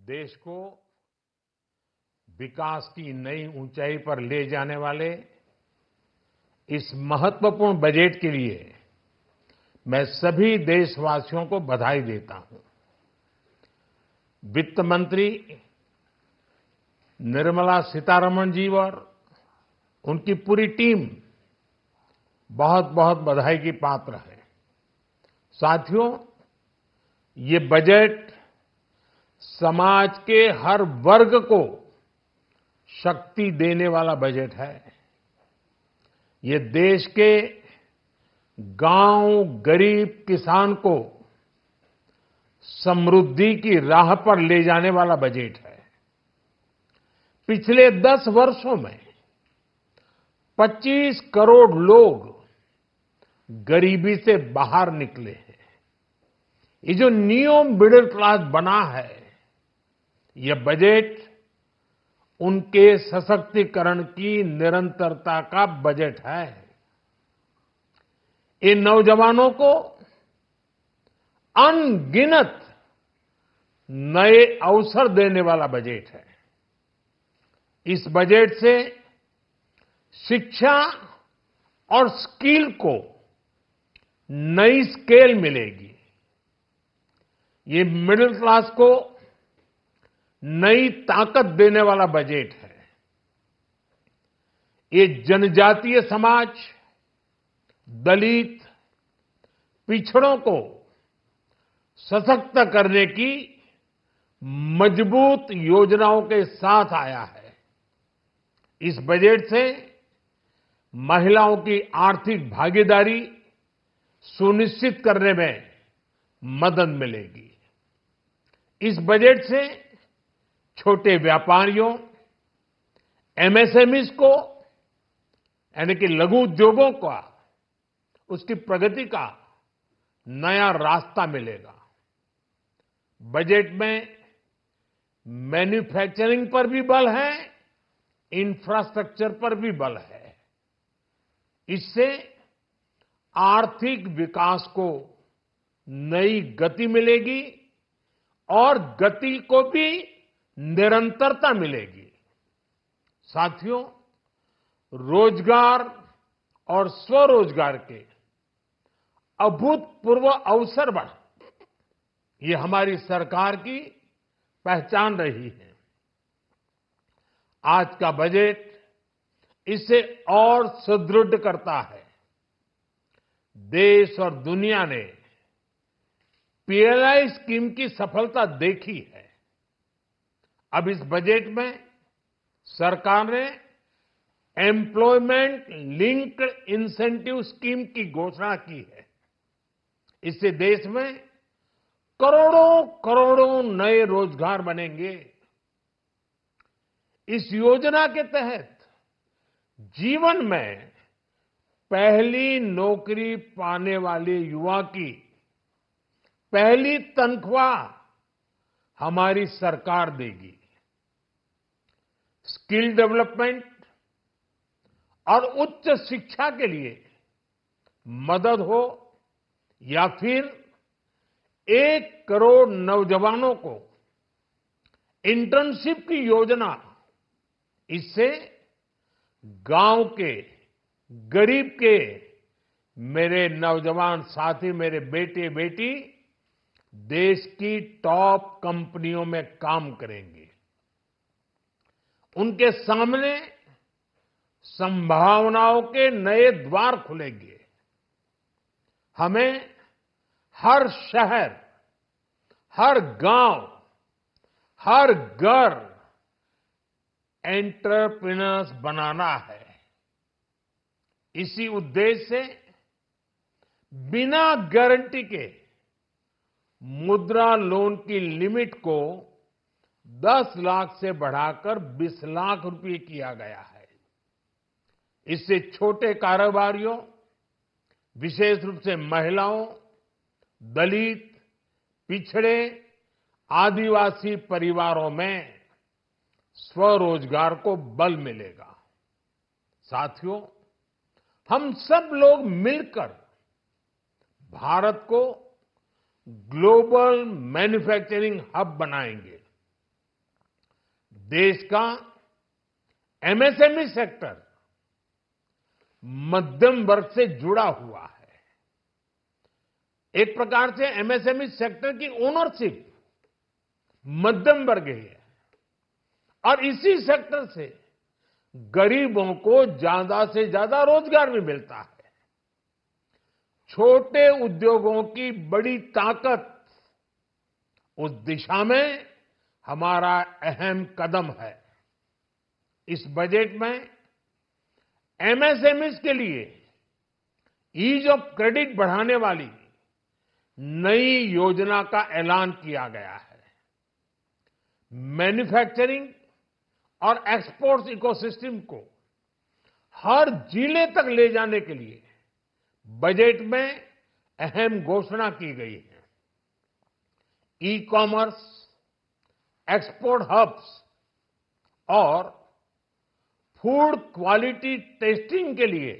देश को विकास की नई ऊंचाई पर ले जाने वाले इस महत्वपूर्ण बजट के लिए मैं सभी देशवासियों को बधाई देता हूं। वित्त मंत्री निर्मला सीतारमण जी और उनकी पूरी टीम बहुत बहुत बधाई की पात्र है। साथियों, ये बजट समाज के हर वर्ग को शक्ति देने वाला बजट है। ये देश के गांव गरीब किसान को समृद्धि की राह पर ले जाने वाला बजट है। पिछले 10 वर्षों में 25 करोड़ लोग गरीबी से बाहर निकले हैं। ये जो न्यू मिडिल क्लास बना है, यह बजट उनके सशक्तिकरण की निरंतरता का बजट है। इन नौजवानों को अनगिनत नए अवसर देने वाला बजट है। इस बजट से शिक्षा और स्किल को नई स्केल मिलेगी। ये मिडिल क्लास को नई ताकत देने वाला बजट है। ये जनजातीय समाज, दलित, पिछड़ों को सशक्त करने की मजबूत योजनाओं के साथ आया है। इस बजट से महिलाओं की आर्थिक भागीदारी सुनिश्चित करने में मदद मिलेगी। इस बजट से छोटे व्यापारियों, एमएसएमईज को यानी कि लघु उद्योगों का उसकी प्रगति का नया रास्ता मिलेगा। बजट में मैन्युफैक्चरिंग पर भी बल है, इंफ्रास्ट्रक्चर पर भी बल है। इससे आर्थिक विकास को नई गति मिलेगी और गति को भी निरंतरता मिलेगी। साथियों, रोजगार और स्वरोजगार के अभूतपूर्व अवसर बढ़ ये हमारी सरकार की पहचान रही है। आज का बजट इसे और सुदृढ़ करता है। देश और दुनिया ने पीएलआई स्कीम की सफलता देखी है। अब इस बजट में सरकार ने एम्प्लॉयमेंट लिंक्ड इंसेंटिव स्कीम की घोषणा की है। इससे देश में करोड़ों करोड़ों नए रोजगार बनेंगे। इस योजना के तहत जीवन में पहली नौकरी पाने वाले युवा की पहली तनख्वाह हमारी सरकार देगी। स्किल डेवलपमेंट और उच्च शिक्षा के लिए मदद हो या फिर 1 करोड़ नौजवानों को इंटर्नशिप की योजना, इससे गांव के गरीब के मेरे नौजवान साथी, मेरे बेटे बेटी देश की टॉप कंपनियों में काम करेंगे। उनके सामने संभावनाओं के नए द्वार खुलेंगे। हमें हर शहर, हर गांव, हर घर एंटरप्रेन्योर्स बनाना है। इसी उद्देश्य से बिना गारंटी के मुद्रा लोन की लिमिट को 10 लाख से बढ़ाकर 20 लाख रुपए किया गया है। इससे छोटे कारोबारियों, विशेष रूप से महिलाओं, दलित, पिछड़े, आदिवासी परिवारों में स्वरोजगार को बल मिलेगा। साथियों, हम सब लोग मिलकर भारत को ग्लोबल मैन्युफैक्चरिंग हब बनाएंगे। देश का एमएसएमई सेक्टर मध्यम वर्ग से जुड़ा हुआ है। एक प्रकार से एमएसएमई सेक्टर की ओनरशिप मध्यम वर्ग ही है और इसी सेक्टर से गरीबों को ज्यादा से ज्यादा रोजगार भी मिलता है। छोटे उद्योगों की बड़ी ताकत, उस दिशा में हमारा अहम कदम है। इस बजट में एमएसएमईज के लिए ईज ऑफ क्रेडिट बढ़ाने वाली नई योजना का ऐलान किया गया है। मैन्युफैक्चरिंग और एक्सपोर्ट्स इकोसिस्टम को हर जिले तक ले जाने के लिए बजट में अहम घोषणा की गई है। ई कॉमर्स, एक्सपोर्ट हब्स और फूड क्वालिटी टेस्टिंग के लिए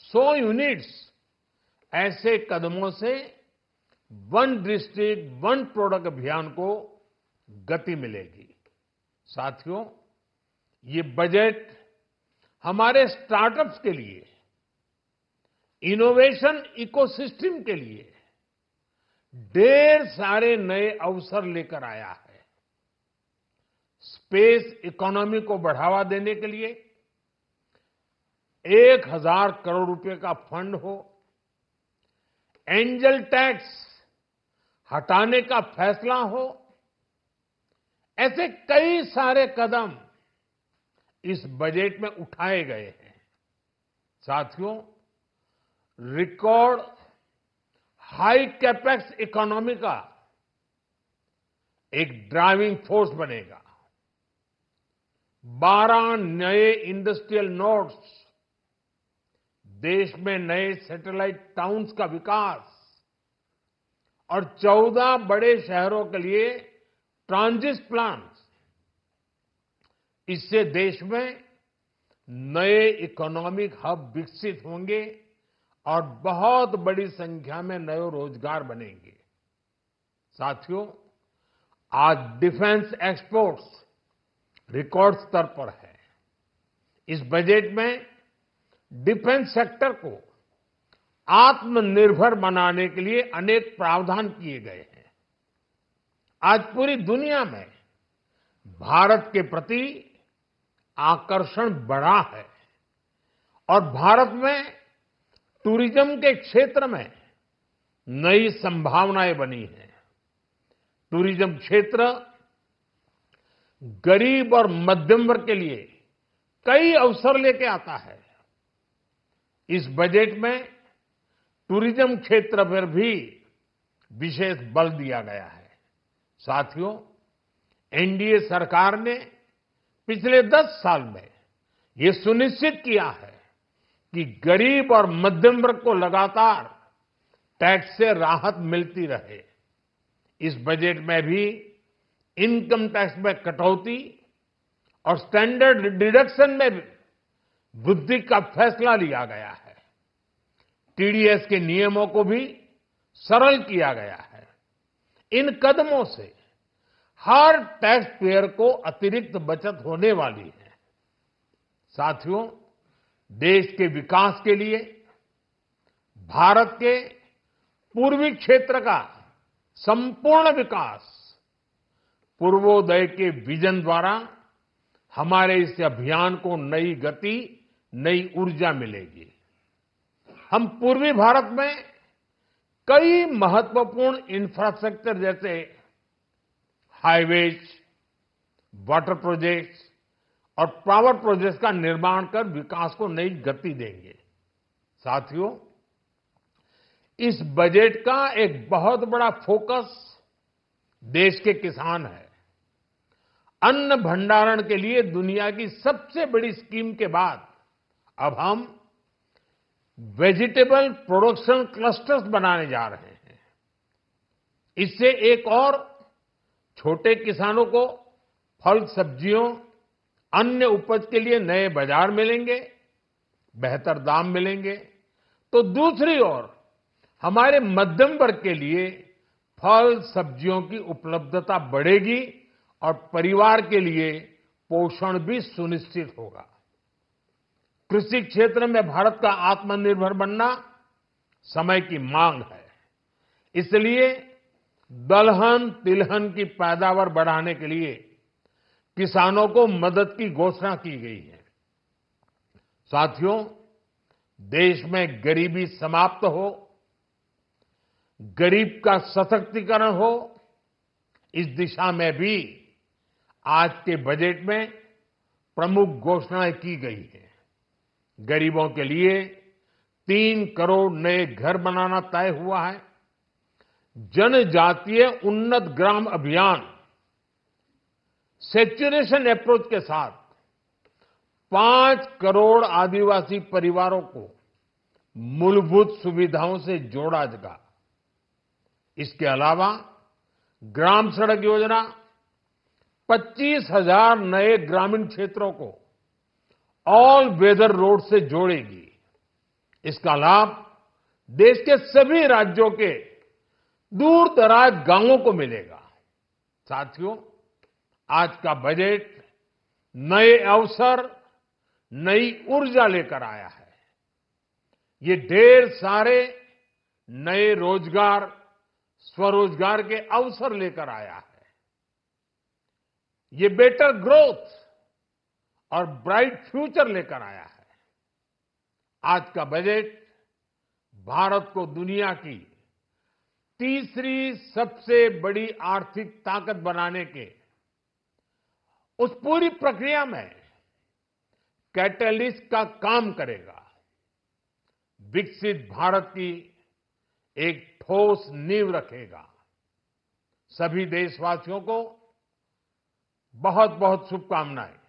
100 यूनिट्स, ऐसे कदमों से वन डिस्ट्रिक्ट वन प्रोडक्ट अभियान को गति मिलेगी। साथियों, ये बजट हमारे स्टार्टअप्स के लिए, इनोवेशन इकोसिस्टम के लिए ढेर सारे नए अवसर लेकर आया है। स्पेस इकोनॉमी को बढ़ावा देने के लिए 1000 करोड़ रुपए का फंड हो, एंजल टैक्स हटाने का फैसला हो, ऐसे कई सारे कदम इस बजट में उठाए गए हैं। साथियों, रिकॉर्ड हाई कैपेक्स इकोनॉमी का एक ड्राइविंग फोर्स बनेगा। 12 नए इंडस्ट्रियल नोड्स, देश में नए सैटेलाइट टाउन्स का विकास और 14 बड़े शहरों के लिए ट्रांजिट प्लान्स, इससे देश में नए इकोनॉमिक हब विकसित होंगे और बहुत बड़ी संख्या में नए रोजगार बनेंगे। साथियों, आज डिफेंस एक्सपोर्ट्स रिकॉर्ड स्तर पर है। इस बजट में डिफेंस सेक्टर को आत्मनिर्भर बनाने के लिए अनेक प्रावधान किए गए हैं। आज पूरी दुनिया में भारत के प्रति आकर्षण बढ़ा है और भारत में टूरिज्म के क्षेत्र में नई संभावनाएं बनी हैं। टूरिज्म क्षेत्र गरीब और मध्यम वर्ग के लिए कई अवसर लेके आता है। इस बजट में टूरिज्म क्षेत्र पर भी विशेष बल दिया गया है। साथियों, एनडीए सरकार ने पिछले 10 साल में ये सुनिश्चित किया है कि गरीब और मध्यम वर्ग को लगातार टैक्स से राहत मिलती रहे। इस बजट में भी इनकम टैक्स में कटौती और स्टैंडर्ड डिडक्शन में वृद्धि का फैसला लिया गया है। टीडीएस के नियमों को भी सरल किया गया है। इन कदमों से हर टैक्स पेयर को अतिरिक्त बचत होने वाली है। साथियों, देश के विकास के लिए भारत के पूर्वी क्षेत्र का संपूर्ण विकास पूर्वोदय के विजन द्वारा हमारे इस अभियान को नई गति, नई ऊर्जा मिलेगी। हम पूर्वी भारत में कई महत्वपूर्ण इंफ्रास्ट्रक्चर जैसे हाईवेज, वाटर प्रोजेक्ट्स और पावर प्रोजेक्ट्स का निर्माण कर विकास को नई गति देंगे। साथियों, इस बजट का एक बहुत बड़ा फोकस देश के किसान है। अन्न भंडारण के लिए दुनिया की सबसे बड़ी स्कीम के बाद अब हम वेजिटेबल प्रोडक्शन क्लस्टर्स बनाने जा रहे हैं। इससे एक और छोटे किसानों को फल, सब्जियों, अन्य उपज के लिए नए बाजार मिलेंगे, बेहतर दाम मिलेंगे, तो दूसरी ओर हमारे मध्यम वर्ग के लिए फल, सब्जियों की उपलब्धता बढ़ेगी और परिवार के लिए पोषण भी सुनिश्चित होगा। कृषि क्षेत्र में भारत का आत्मनिर्भर बनना समय की मांग है। इसलिए दलहन तिलहन की पैदावार बढ़ाने के लिए किसानों को मदद की घोषणा की गई है। साथियों, देश में गरीबी समाप्त हो, गरीब का सशक्तिकरण हो, इस दिशा में भी आज के बजट में प्रमुख घोषणाएं की गई हैं। गरीबों के लिए 3 करोड़ नए घर बनाना तय हुआ है। जनजातीय उन्नत ग्राम अभियान सैचुरेशन अप्रोच के साथ 5 करोड़ आदिवासी परिवारों को मूलभूत सुविधाओं से जोड़ा जाएगा। इसके अलावा ग्राम सड़क योजना 25,000 नए ग्रामीण क्षेत्रों को ऑल वेदर रोड से जोड़ेगी। इसका लाभ देश के सभी राज्यों के दूर दराज गांवों को मिलेगा। साथियों, आज का बजट नए अवसर, नई ऊर्जा लेकर आया है। ये ढेर सारे नए रोजगार, स्वरोजगार के अवसर लेकर आया है। ये बेटर ग्रोथ और ब्राइट फ्यूचर लेकर आया है। आज का बजट भारत को दुनिया की तीसरी सबसे बड़ी आर्थिक ताकत बनाने के उस पूरी प्रक्रिया में कैटलिस्ट का काम करेगा। विकसित भारत की एक ठोस नींव रखेगा। सभी देशवासियों को बहुत बहुत शुभकामनाएं।